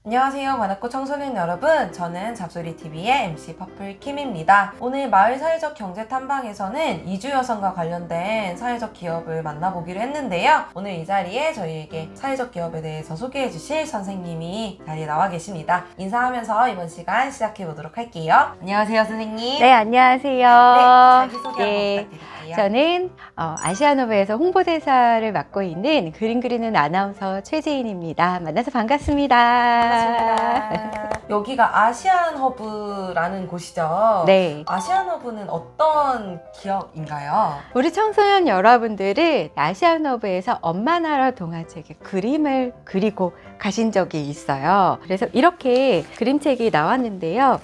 안녕하세요, 관악구 청소년 여러분. 저는 잡소리TV의 MC 퍼플킴입니다. 오늘 마을 사회적 경제 탐방에서는 이주 여성과 관련된 사회적 기업을 만나보기로 했는데요. 오늘 이 자리에 저희에게 사회적 기업에 대해서 소개해 주실 선생님이 자리에 나와 계십니다. 인사하면서 이번 시간 시작해 보도록 할게요. 안녕하세요, 선생님. 네, 안녕하세요. 네, 자기소개 한번 부탁드릴게요. 저는 아시아노브에서 홍보대사를 맡고 있는 그림 그리는 아나운서 최재인입니다. 만나서 반갑습니다. 반갑습니다. 여기가 아시안허브라는 곳이죠? 네. 아시안허브는 어떤 기업인가요? 우리 청소년 여러분들은 아시아노브에서 엄마 나라 동화책에 그림을 그리고 가신 적이 있어요. 그래서 이렇게 그림책이 나왔는데요.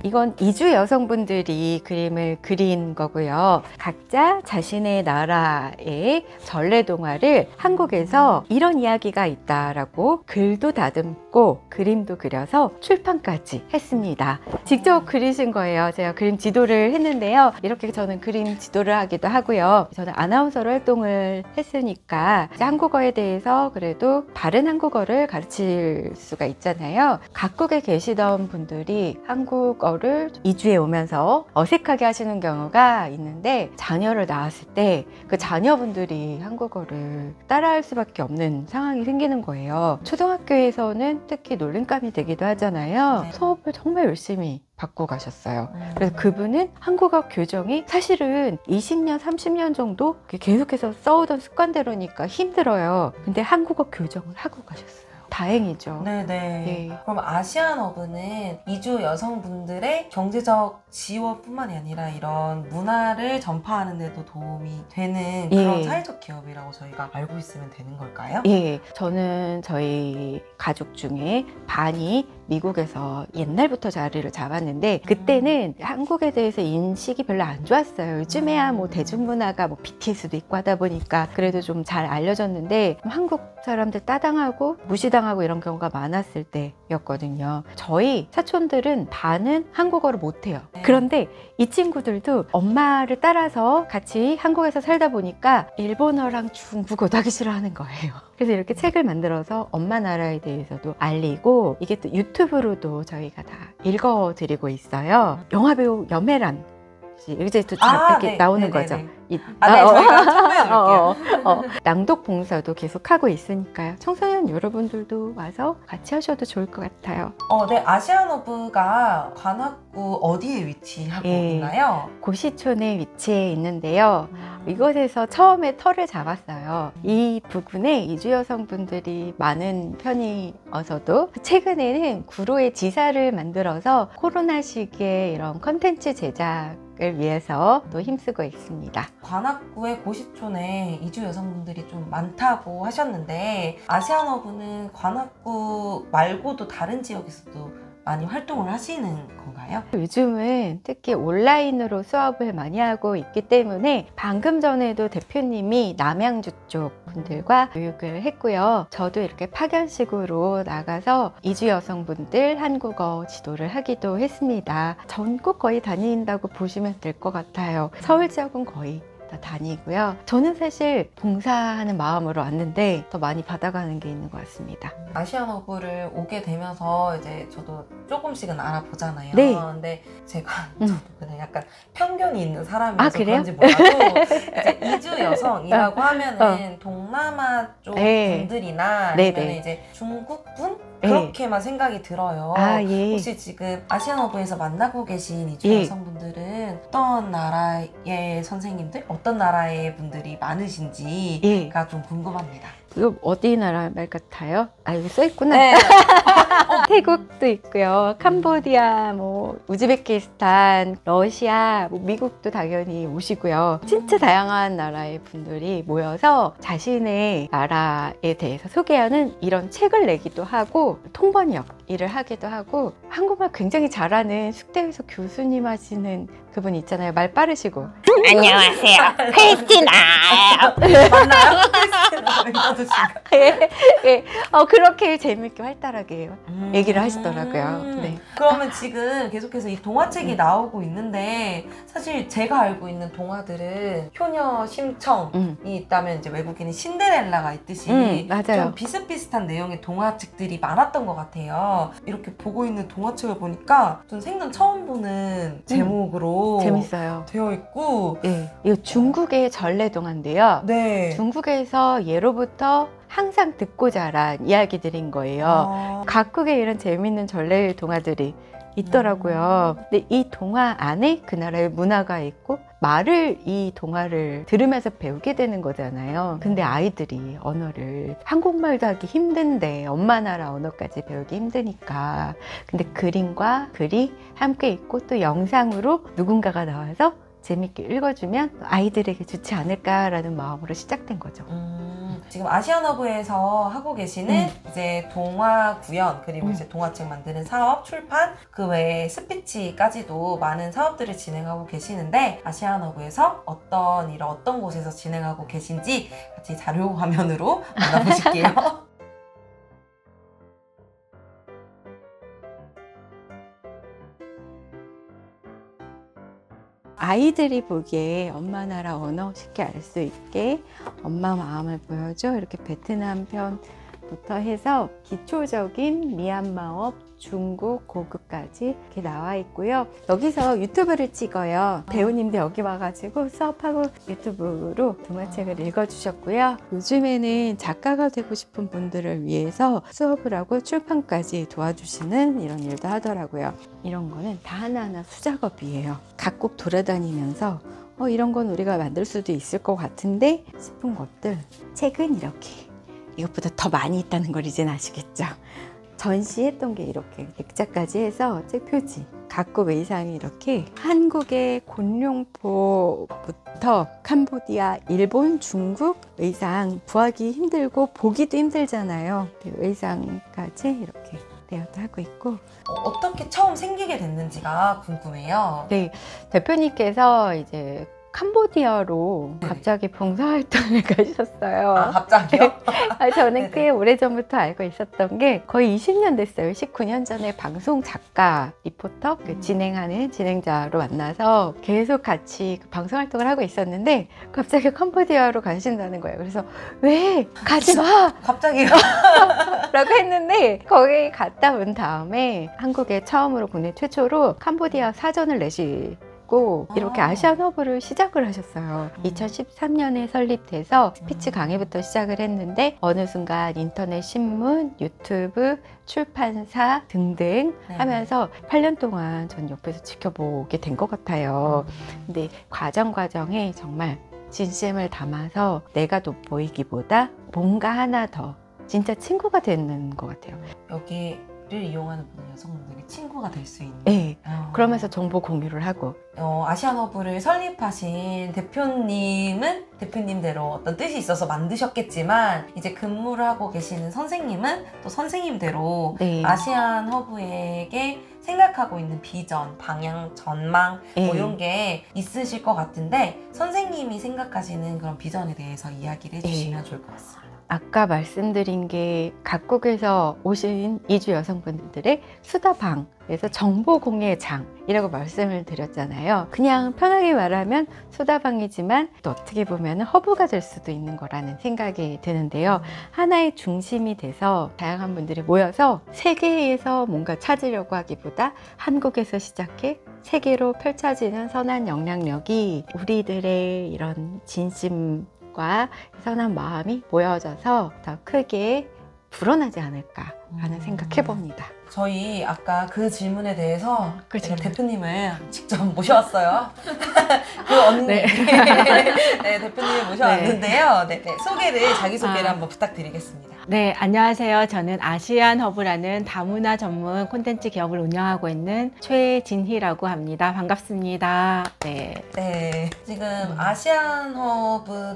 이건 이주 여성분들이 그림을 그린 거고요. 각자 자신의 나라의 전래동화를 한국에서 이런 이야기가 있다라고 글도 다듬고 그림도 그려서 출판까지 했습니다. 직접 그리신 거예요. 제가 그림 지도를 했는데요. 이렇게 저는 그림 지도를 하기도 하고요. 저는 아나운서로 활동을 했으니까 한국어에 대해서 그래도 바른 한국어를 가르칠 수가 있잖아요. 각국에 계시던 분들이 한국어를 이주에 오면서 어색하게 하시는 경우가 있는데 자녀를 낳았을 때 그 자녀분들이 한국어를 따라할 수밖에 없는 상황이 생기는 거예요. 초등학교에서는 특히 놀림감이 되기도 하잖아요. 수업을 정말 열심히 받고 가셨어요. 그래서 그분은 한국어 교정이 사실은 20년, 30년 정도 계속해서 써오던 습관대로니까 힘들어요. 근데 한국어 교정을 하고 가셨어요. 다행이죠. 네네. 네. 그럼 아시안허브는 이주 여성분들의 경제적 지원뿐만이 아니라 이런 문화를 전파하는 데도 도움이 되는 그런 예. 사회적 기업이라고 저희가 알고 있으면 되는 걸까요? 예, 저는 저희 가족 중에 반이 미국에서 옛날부터 자리를 잡았는데 그때는 한국에 대해서 인식이 별로 안 좋았어요. 요즘에야 뭐 대중문화가 뭐 BTS도 있고 하다 보니까 그래도 좀 잘 알려졌는데 한국 사람들 따당하고 무시당하고 이런 경우가 많았을 때였거든요. 저희 사촌들은 반은 한국어를 못해요. 그런데 이 친구들도 엄마를 따라서 같이 한국에서 살다 보니까 일본어랑 중국어도 하기 싫어하는 거예요. 그래서 이렇게 책을 만들어서 엄마 나라에 대해서도 알리고 이게 또 유튜브로도 저희가 다 읽어드리고 있어요. 영화배우 염혜란 씨 이제 또 이렇게 네. 나오는 네네네. 거죠. 네, 저희가 참고해드릴게요. 낭독 봉사도 계속하고 있으니까요. 청소년 여러분들도 와서 같이 하셔도 좋을 것 같아요. 네, 아시안허브가 관악구 어디에 위치하고 예. 있나요? 고시촌에 위치해 있는데요. 이곳에서 처음에 터를 잡았어요. 이 부근에 이주 여성분들이 많은 편이어서도 최근에는 구로에 지사를 만들어서 코로나 시기에 이런 컨텐츠 제작을 위해서 또 힘쓰고 있습니다. 관악구의 고시촌에 이주 여성분들이 좀 많다고 하셨는데 아시안허브는 관악구 말고도 다른 지역에서도 많이 활동을 하시는 건가요? 요즘은 특히 온라인으로 수업을 많이 하고 있기 때문에 방금 전에도 대표님이 남양주 쪽 분들과 교육을 했고요. 저도 이렇게 파견식으로 나가서 이주 여성분들 한국어 지도를 하기도 했습니다. 전국 거의 다닌다고 보시면 될 것 같아요. 서울 지역은 거의 다 다니고요. 저는 사실 봉사하는 마음으로 왔는데 더 많이 받아가는 게 있는 것 같습니다. 아시안허브를 오게 되면서 이제 저도 조금씩은 알아보잖아요. 네. 근데 제가 저도 그냥 약간 편견이 있는 사람이어서 아, 그래요? 그런지 몰라도 이제 이주 여성이라고 하면은 동남아 쪽 네. 분들이나 네, 아니면 네. 이제 중국 분? 네. 그렇게만 생각이 들어요. 아, 예. 혹시 지금 아시안허브에서 만나고 계신 이주 예. 여성분들은 어떤 나라의 선생님들, 어떤 나라의 분들이 많으신지가 예. 좀 궁금합니다. 이거 어디 나라 말 같아요? 아, 여기 써있구나. 네. 태국도 있고요. 캄보디아, 뭐 우즈베키스탄, 러시아, 뭐 미국도 당연히 오시고요. 진짜 다양한 나라의 분들이 모여서 자신의 나라에 대해서 소개하는 이런 책을 내기도 하고 통번역 일을 하기도 하고 한국말 굉장히 잘하는 숙대에서 교수님 하시는 그분 있잖아요. 말 빠르시고. 안녕하세요. 크리스티나. 맞나요? 멤버드신가? 예, 예. 그렇게 재밌게 활달하게 얘기를 하시더라고요. 네. 그러면 지금 계속해서 이 동화책이 나오고 있는데 사실 제가 알고 있는 동화들은 효녀 심청이 있다면 이제 외국에는 신데렐라가 있듯이 맞아요. 좀 비슷비슷한 내용의 동화책들이 많았던 것 같아요. 이렇게 보고 있는 동화책을 보니까 전 생전 처음 보는 제목으로 재밌어요. 되어 있고 예, 이거 중국의 전래동화인데요. 네. 중국에서 예로부터 항상 듣고 자란 이야기들인 거예요. 각국에 이런 재밌는 전래 동화들이 있더라고요. 근데 이 동화 안에 그 나라의 문화가 있고 말을 이 동화를 들으면서 배우게 되는 거잖아요. 근데 아이들이 언어를 한국말도 하기 힘든데 엄마 나라 언어까지 배우기 힘드니까 근데 그림과 글이 함께 있고 또 영상으로 누군가가 나와서 재밌게 읽어주면 아이들에게 좋지 않을까라는 마음으로 시작된 거죠. 지금 아시안허브에서 하고 계시는 이제 동화 구현 그리고 이제 동화책 만드는 사업, 출판 그 외에 스피치까지도 많은 사업들을 진행하고 계시는데 아시안허브에서 어떤 곳에서 진행하고 계신지 같이 자료 화면으로 만나보실게요. 아이들이 보기에 엄마 나라 언어 쉽게 알 수 있게 엄마 마음을 보여줘 이렇게 베트남 편부터 해서 기초적인 미얀마어, 중국, 고급까지 이렇게 나와 있고요. 여기서 유튜브를 찍어요. 배우님들 여기 와가지고 수업하고 유튜브로 동화책을 읽어주셨고요. 요즘에는 작가가 되고 싶은 분들을 위해서 수업을 하고 출판까지 도와주시는 이런 일도 하더라고요. 이런 거는 다 하나하나 수작업이에요. 각국 돌아다니면서 이런 건 우리가 만들 수도 있을 것 같은데 싶은 것들 책은 이렇게 이것보다 더 많이 있다는 걸 이젠 아시겠죠? 전시했던 게 이렇게 액자까지 해서 책 표지 각국 의상이 이렇게 한국의 곤룡포부터 캄보디아, 일본, 중국 의상 구하기 힘들고 보기도 힘들잖아요. 의상까지 이렇게 하고 있고 어떻게 처음 생기게 됐는지가 궁금해요. 네, 대표님께서 이제 캄보디아로 갑자기 봉사활동을 가셨어요. 아, 갑자기요? 저는 꽤 오래전부터 알고 있었던 게 거의 20년 됐어요. 19년 전에 방송 작가, 리포터, 진행하는 진행자로 만나서 계속 같이 방송활동을 하고 있었는데 갑자기 캄보디아로 가신다는 거예요. 그래서 왜? 가지 마! 갑자기요? 라고 했는데 거기 갔다 온 다음에 한국에 처음으로 국내 최초로 캄보디아 사전을 이렇게 아시안허브를 시작을 하셨어요. 2013년에 설립돼서 스피치 강의부터 시작을 했는데 어느 순간 인터넷 신문, 유튜브, 출판사 등등 하면서 8년 동안 전 옆에서 지켜보게 된 것 같아요. 근데 과정에 정말 진심을 담아서 내가 돋보이기보다 뭔가 하나 더 진짜 친구가 되는 것 같아요. 여기를 이용하는 모든 여성분들이 친구가 될 수 있는. 네. 그러면서 정보 공유를 하고. 아시안허브를 설립하신 대표님은 대표님대로 어떤 뜻이 있어서 만드셨겠지만 이제 근무를 하고 계시는 선생님은 또 선생님대로 아시안허브에게 생각하고 있는 비전, 방향, 전망 뭐 이런 게 있으실 것 같은데 선생님이 생각하시는 그런 비전에 대해서 이야기를 해주시면 좋을 것 같습니다. 아까 말씀드린 게 각국에서 오신 이주 여성분들의 수다방, 그래서 정보 공유의 장이라고 말씀을 드렸잖아요. 그냥 편하게 말하면 수다방이지만 또 어떻게 보면 허브가 될 수도 있는 거라는 생각이 드는데요. 하나의 중심이 돼서 다양한 분들이 모여서 세계에서 뭔가 찾으려고 하기보다 한국에서 시작해 세계로 펼쳐지는 선한 영향력이 우리들의 이런 진심과 선한 마음이 모여져서 더 크게 불어나지 않을까라는 생각해봅니다. 저희 아까 그 질문에 대해서 그렇죠. 대표님을 직접 모셔왔어요. 그 언니 네. 네, 대표님을 모셔왔는데요. 네, 자기소개를 한번 부탁드리겠습니다. 네, 안녕하세요. 저는 아시안허브라는 다문화 전문 콘텐츠 기업을 운영하고 있는 최진희라고 합니다. 반갑습니다. 네. 네, 지금 아시안허브가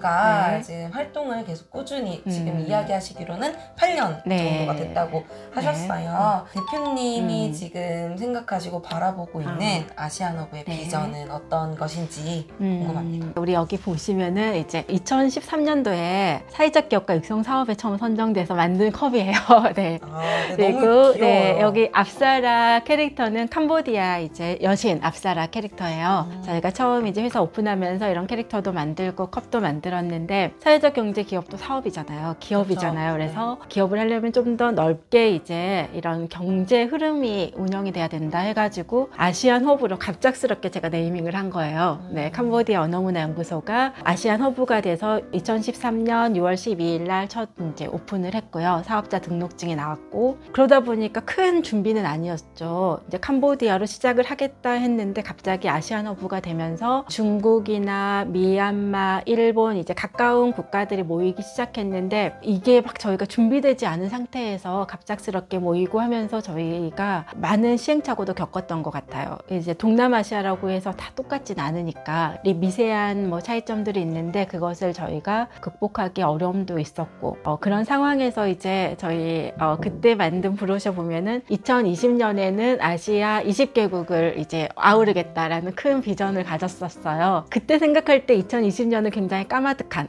네. 지금 활동을 계속 꾸준히 지금 이야기하시기로는 8년 네. 정도가 됐다고 하셨어요. 대표님이 음. 지금 생각하시고 바라보고 있는 아시안허브의 네. 비전은 어떤 것인지 궁금합니다. 우리 여기 보시면은 이제 2013년도에 사회적 기업가 육성 사업에 처음 선정돼서 만든 컵이에요. 네. 아, 네, 그리고 너무 귀여워요. 네, 여기 앞사라 캐릭터는 캄보디아 이제 여신 앞사라 캐릭터예요. 저희가 처음 이제 회사 오픈하면서 이런 캐릭터도 만들고 컵도 만들었는데 사회적 경제 기업도 사업이잖아요. 기업이잖아요. 그렇죠. 그래서 기업을 하려면 좀 더 넓게 이제 이런 경제 흐름이 운영이 돼야 된다 해가지고 아시안 허브로 갑작스럽게 제가 네이밍을 한 거예요. 네, 캄보디아 언어문화연구소가 아시안 허브가 돼서 2013년 6월 12일 날 첫 이제 오픈을 했고요. 사업자 등록증이 나왔고 그러다 보니까 큰 준비는 아니었죠. 이제 캄보디아로 시작을 하겠다 했는데 갑자기 아시안 허브가 되면서 중국이나 미얀마, 일본 이제 가까운 국가들이 모이기 시작했는데 이게 막 저희가 준비되지 않은 상태에서 갑작스럽게 모이고 하면서 저희가 많은 시행착오도 겪었던 것 같아요. 이제 동남아시아라고 해서 다 똑같진 않으니까 미세한 뭐 차이점들이 있는데 그것을 저희가 극복하기 어려움도 있었고 그런 상황에서 이제 저희 그때 만든 브로셔 보면은 2020년에는 아시아 20개국을 이제 아우르겠다라는 큰 비전을 가졌었어요. 그때 생각할 때 2020년은 굉장히 까마득한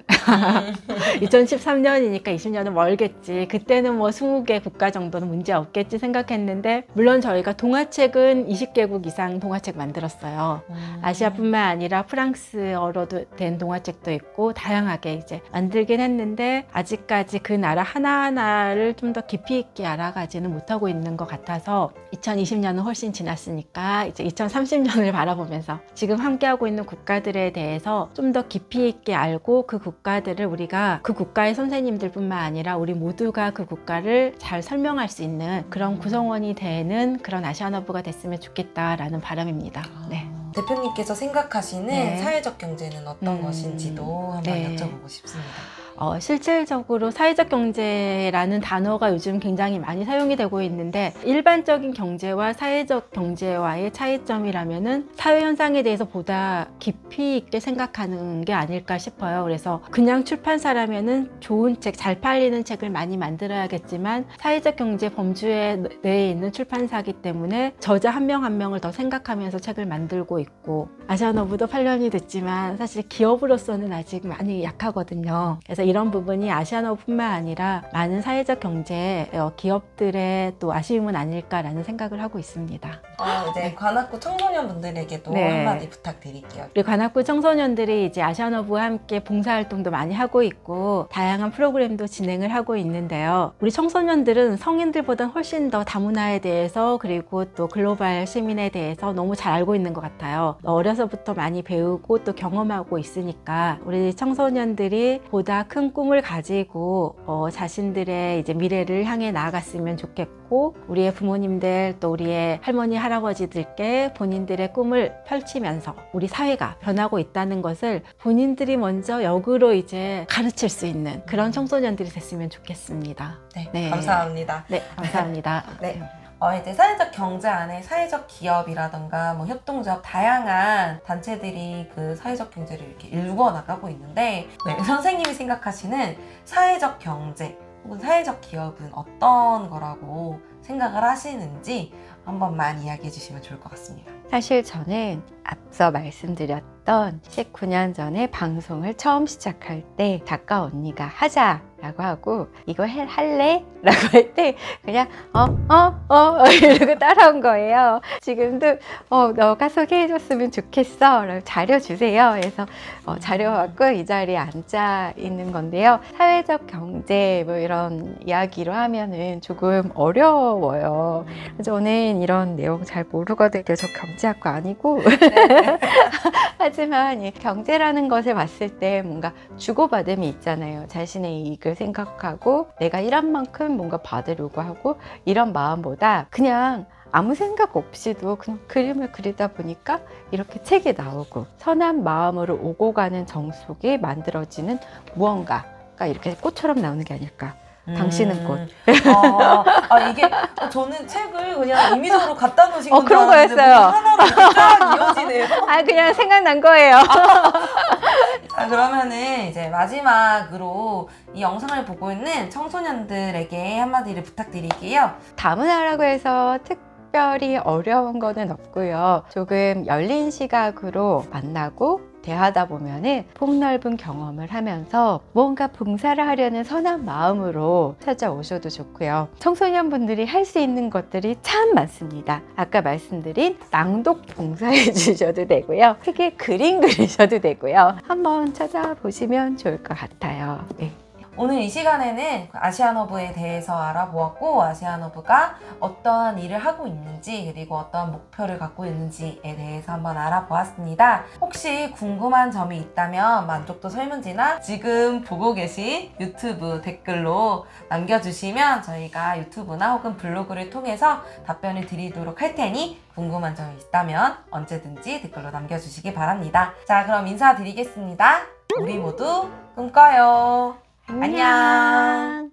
2013년이니까 20년은 멀겠지. 그때는 뭐 20개 국가 정도는 문제 없겠지 생각했는데 물론 저희가 동화책은 20개국 이상 동화책 만들었어요. 아시아뿐만 아니라 프랑스어로도 된 동화책도 있고 다양하게 이제 만들긴 했는데 아직까지 그 나라 하나하나를 좀 더 깊이 있게 알아가지는 못하고 있는 것 같아서 2020년은 훨씬 지났으니까 이제 2030년을 바라보면서 지금 함께하고 있는 국가들에 대해서 좀 더 깊이 있게 알고 그 국가들을 우리가 그 국가의 선생님들뿐만 아니라 우리 모두가 그 국가를 잘 설명할 수 있는 그런 구성원이 되는 그런 아시안허브가 됐으면 좋겠다라는 바람입니다. 네. 대표님께서 생각하시는 네. 사회적 경제는 어떤 것인지도 한번 네. 여쭤보고 싶습니다. 실질적으로 사회적 경제라는 단어가 요즘 굉장히 많이 사용이 되고 있는데 일반적인 경제와 사회적 경제와의 차이점이라면은 사회 현상에 대해서 보다 깊이 있게 생각하는 게 아닐까 싶어요. 그래서 그냥 출판사라면은 좋은 책, 잘 팔리는 책을 많이 만들어야겠지만 사회적 경제 범주에 내에 있는 출판사기 때문에 저자 한 명 한 명을 더 생각하면서 책을 만들고 있고 아시안허브도 8년이 됐지만 사실 기업으로서는 아직 많이 약하거든요. 그래서 이런 부분이 아시안허브뿐만 아니라 많은 사회적 경제 기업들의 또 아쉬움은 아닐까라는 생각을 하고 있습니다. 이제 관악구 청소년분들에게도 네. 한마디 부탁드릴게요. 우리 관악구 청소년들이 이제 아시안허브와 함께 봉사활동도 많이 하고 있고 다양한 프로그램도 진행을 하고 있는데요. 우리 청소년들은 성인들보다 훨씬 더 다문화에 대해서 그리고 또 글로벌 시민에 대해서 너무 잘 알고 있는 것 같아요. 어려서부터 많이 배우고 또 경험하고 있으니까 우리 청소년들이 보다 큰 꿈을 가지고 자신들의 이제 미래를 향해 나아갔으면 좋겠고 우리의 부모님들 또 우리의 할머니 할아버지들께 본인들의 꿈을 펼치면서 우리 사회가 변하고 있다는 것을 본인들이 먼저 역으로 이제 가르칠 수 있는 그런 청소년들이 됐으면 좋겠습니다. 네, 네. 감사합니다. 네, 감사합니다. 네. 이제 사회적 경제 안에 사회적 기업이라던가 뭐 협동조합 다양한 단체들이 그 사회적 경제를 이렇게 일궈 나가고 있는데 선생님이 생각하시는 사회적 경제 혹은 사회적 기업은 어떤 거라고 생각을 하시는지 한 번만 이야기해 주시면 좋을 것 같습니다. 사실 저는 앞서 말씀드렸던 19년 전에 방송을 처음 시작할 때 작가 언니가 하자라고 하고 이거 할래? 라고 할 때 그냥 이러고 따라온 거예요. 지금도 너가 소개해줬으면 좋겠어. 자료 주세요. 그래서 자료 갖고 이 자리에 앉아 있는 건데요. 사회적 경제 뭐 이런 이야기로 하면은 조금 어려워요. 저는 이런 내용 잘 모르거든요. 저 경제학과 아니고 하지만 이 경제라는 것을 봤을 때 뭔가 주고받음이 있잖아요. 자신의 이익을 생각하고 내가 일한 만큼 뭔가 받으려고 하고 이런 마음보다 그냥 아무 생각 없이도 그냥 그림을 그리다 보니까 이렇게 책이 나오고 선한 마음으로 오고 가는 정속에 만들어지는 무언가가 이렇게 꽃처럼 나오는 게 아닐까 당신은 곧. 이게 저는 책을 그냥 임의적으로 갖다 놓으신 건줄 그런 알았는데 거였어요. 뭔가 하나로 이렇게 쫙 이어지네요. 그냥 생각난 거예요. 자, 그러면은 이제 마지막으로 이 영상을 보고 있는 청소년들에게 한마디를 부탁드릴게요. 다문화라고 해서 특별히 어려운 거는 없고요. 조금 열린 시각으로 만나고 대하다 보면은 폭넓은 경험을 하면서 뭔가 봉사를 하려는 선한 마음으로 찾아오셔도 좋고요. 청소년분들이 할 수 있는 것들이 참 많습니다. 아까 말씀드린 낭독 봉사해 주셔도 되고요. 크게 그림 그리셔도 되고요. 한번 찾아보시면 좋을 것 같아요. 네. 오늘 이 시간에는 아시안허브에 대해서 알아보았고, 아시안허브가 어떠한 일을 하고 있는지, 그리고 어떠한 목표를 갖고 있는지에 대해서 한번 알아보았습니다. 혹시 궁금한 점이 있다면 만족도 설문지나 지금 보고 계신 유튜브 댓글로 남겨주시면 저희가 유튜브나 혹은 블로그를 통해서 답변을 드리도록 할 테니 궁금한 점이 있다면 언제든지 댓글로 남겨주시기 바랍니다. 자, 그럼 인사드리겠습니다. 우리 모두 꿈꿔요. 안녕.